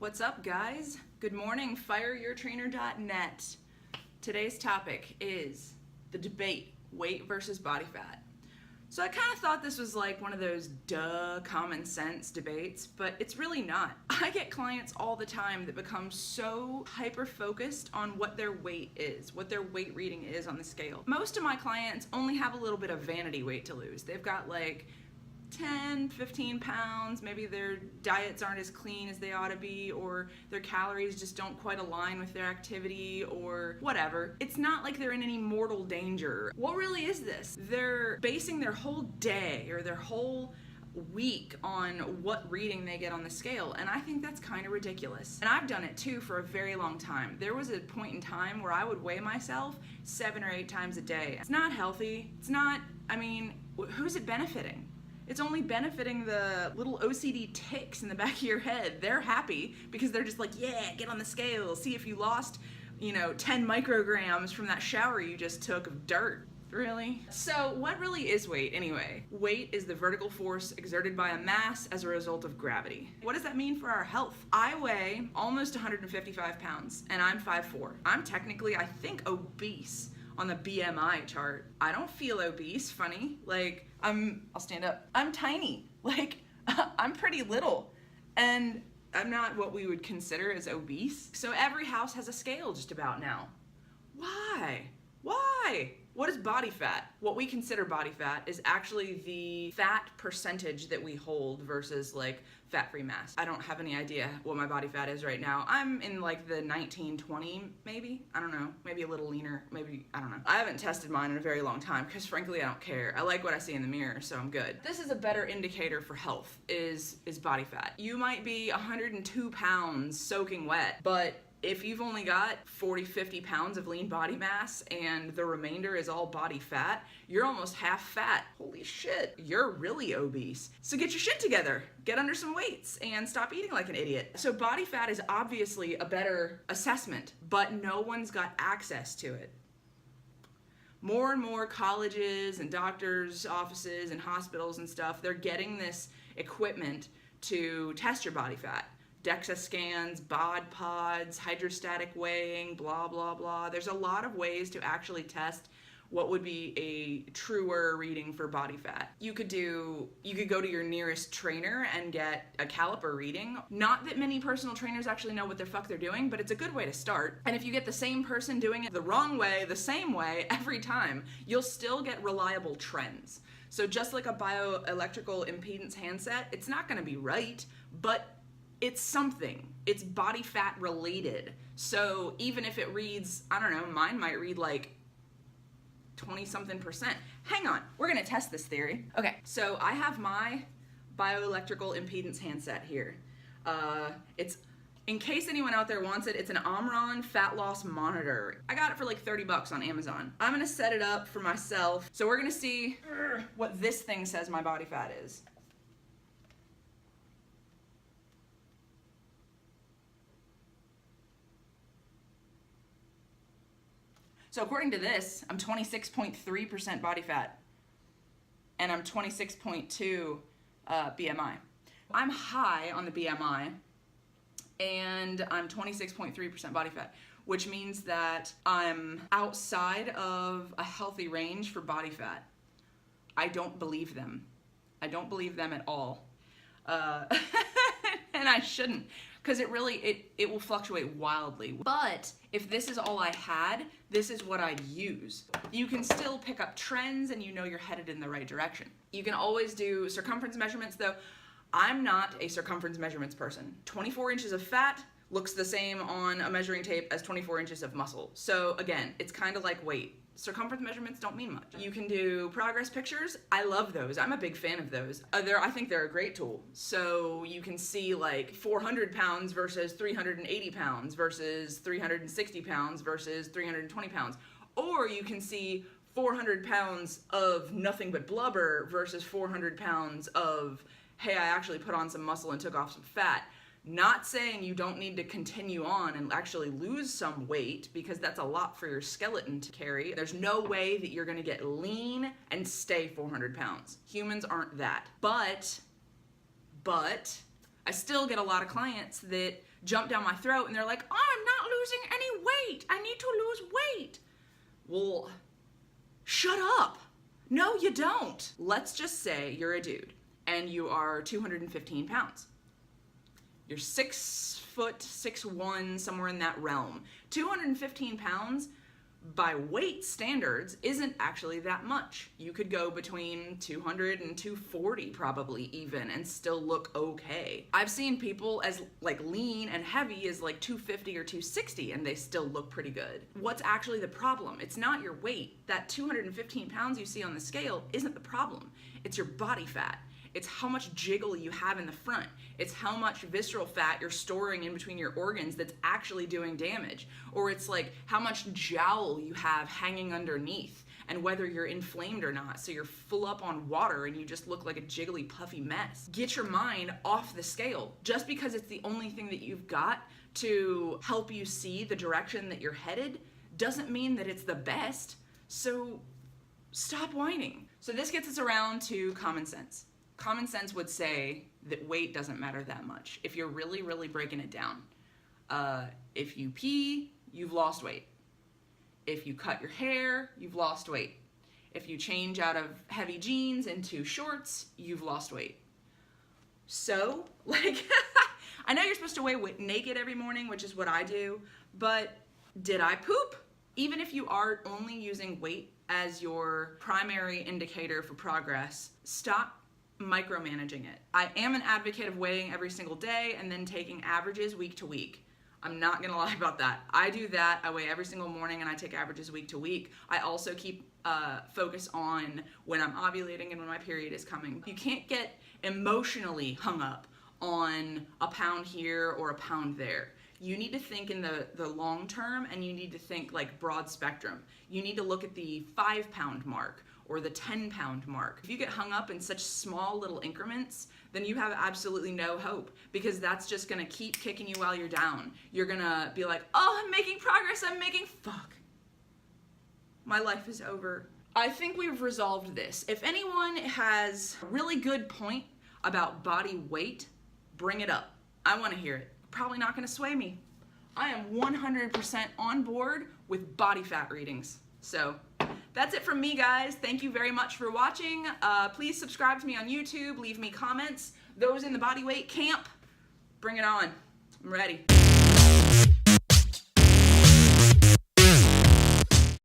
What's up, guys? Good morning, fireyourtrainer.net. Today's topic is the debate, weight versus body fat. So I kind of thought this was like one of those common sense debates, but it's really not. I get clients all the time that become so hyper-focused on what their weight is, what their weight reading is on the scale. Most of my clients only have a little bit of vanity weight to lose. They've got like 10, 15 pounds, maybe their diets aren't as clean as they ought to be, or their calories just don't quite align with their activity, or whatever. It's not like they're in any mortal danger. What really is this? They're basing their whole day or their whole week on what reading they get on the scale, and I think that's kind of ridiculous. And I've done it too for a very long time. There was a point in time where I would weigh myself 7 or 8 times a day. It's not healthy. It's not, who's it benefiting? It's only benefiting the little OCD ticks in the back of your head. They're happy because they're just like, yeah, get on the scale. See if you lost, 10 micrograms from that shower you just took of dirt. Really? So what really is weight anyway? Weight is the vertical force exerted by a mass as a result of gravity. What does that mean for our health? I weigh almost 155 pounds and I'm 5'4". I'm technically, I think, obese on the BMI chart. I don't feel obese, funny. I'll stand up. I'm tiny. I'm pretty little. And I'm not what we would consider as obese. So every house has a scale just about now. Why? Why? What is body fat? What we consider body fat is actually the fat percentage that we hold versus fat-free mass. I don't have any idea what my body fat is right now. I'm in the 19, 20 maybe? I don't know. Maybe a little leaner. Maybe, I don't know. I haven't tested mine in a very long time because frankly I don't care. I like what I see in the mirror, so I'm good. This is a better indicator for health is body fat. You might be 102 pounds soaking wet, but if you've only got 40, 50 pounds of lean body mass and the remainder is all body fat, you're almost half fat. Holy shit, you're really obese. So get your shit together, get under some weights, and stop eating like an idiot. So body fat is obviously a better assessment, but no one's got access to it. More and more colleges and doctors' offices and hospitals and stuff, they're getting this equipment to test your body fat. DEXA scans, bod pods, hydrostatic weighing, blah, blah, blah. There's a lot of ways to actually test what would be a truer reading for body fat. You could go to your nearest trainer and get a caliper reading. Not that many personal trainers actually know what the fuck they're doing, but it's a good way to start. And if you get the same person doing it the wrong way, the same way, every time, you'll still get reliable trends. So just like a bioelectrical impedance handset, it's not gonna be right, but it's something. It's body fat related. So even if it reads, I don't know, mine might read 20-something%. Hang on, we're gonna test this theory. Okay, so I have my bioelectrical impedance handset here. It's, in case anyone out there wants it, it's an Omron fat loss monitor. I got it for 30 bucks on Amazon. I'm gonna set it up for myself. So we're gonna see what this thing says my body fat is. So according to this, I'm 26.3% body fat, and I'm 26.2 BMI. I'm high on the BMI, and I'm 26.3% body fat, which means that I'm outside of a healthy range for body fat. I don't believe them. I don't believe them at all. And I shouldn't, because it will fluctuate wildly. But if this is all I had, this is what I'd use. You can still pick up trends and you're headed in the right direction. You can always do circumference measurements though. I'm not a circumference measurements person. 24 inches of fat looks the same on a measuring tape as 24 inches of muscle. So again, it's kind of like weight. Circumference measurements don't mean much. You can do progress pictures. I love those. I'm a big fan of those. I think they're a great tool. So you can see 400 pounds versus 380 pounds versus 360 pounds versus 320 pounds. Or you can see 400 pounds of nothing but blubber versus 400 pounds of, hey, I actually put on some muscle and took off some fat. Not saying you don't need to continue on and actually lose some weight, because that's a lot for your skeleton to carry. There's no way that you're gonna get lean and stay 400 pounds. Humans aren't that. But I still get a lot of clients that jump down my throat and they're like, oh, I'm not losing any weight. I need to lose weight. Well, shut up. No, you don't. Let's just say you're a dude and you are 215 pounds. You're 6 foot, 6'1", somewhere in that realm. 215 pounds by weight standards isn't actually that much. You could go between 200 and 240 probably even and still look okay. I've seen people as like lean and heavy as like 250 or 260 and they still look pretty good. What's actually the problem? It's not your weight. That 215 pounds you see on the scale isn't the problem. It's your body fat. It's how much jiggle you have in the front. It's how much visceral fat you're storing in between your organs that's actually doing damage. Or it's like how much jowl you have hanging underneath and whether you're inflamed or not. So you're full up on water and you just look like a jiggly, puffy mess. Get your mind off the scale. Just because it's the only thing that you've got to help you see the direction that you're headed doesn't mean that it's the best. So stop whining. So this gets us around to common sense. Common sense would say that weight doesn't matter that much. If you're really, really breaking it down. If you pee, you've lost weight. If you cut your hair, you've lost weight. If you change out of heavy jeans into shorts, you've lost weight. So, like, I know you're supposed to weigh naked every morning, which is what I do, but did I poop? Even if you are only using weight as your primary indicator for progress, stop micromanaging it. I am an advocate of weighing every single day and then taking averages week to week. I'm not gonna lie about that. I do that. I weigh every single morning and I take averages week to week. I also keep focus on when I'm ovulating and when my period is coming. You can't get emotionally hung up on a pound here or a pound there. You need to think in the long term and you need to think like broad spectrum. You need to look at the 5-pound mark or the 10-pound mark. If you get hung up in such small little increments, then you have absolutely no hope because that's just gonna keep kicking you while you're down. You're gonna be like, oh, I'm making progress, fuck. My life is over. I think we've resolved this. If anyone has a really good point about body weight, bring it up. I wanna hear it. Probably not gonna sway me. I am 100% on board with body fat readings. So that's it from me, guys. Thank you very much for watching. Please subscribe to me on YouTube, leave me comments. Those in the body weight camp, bring it on. I'm ready.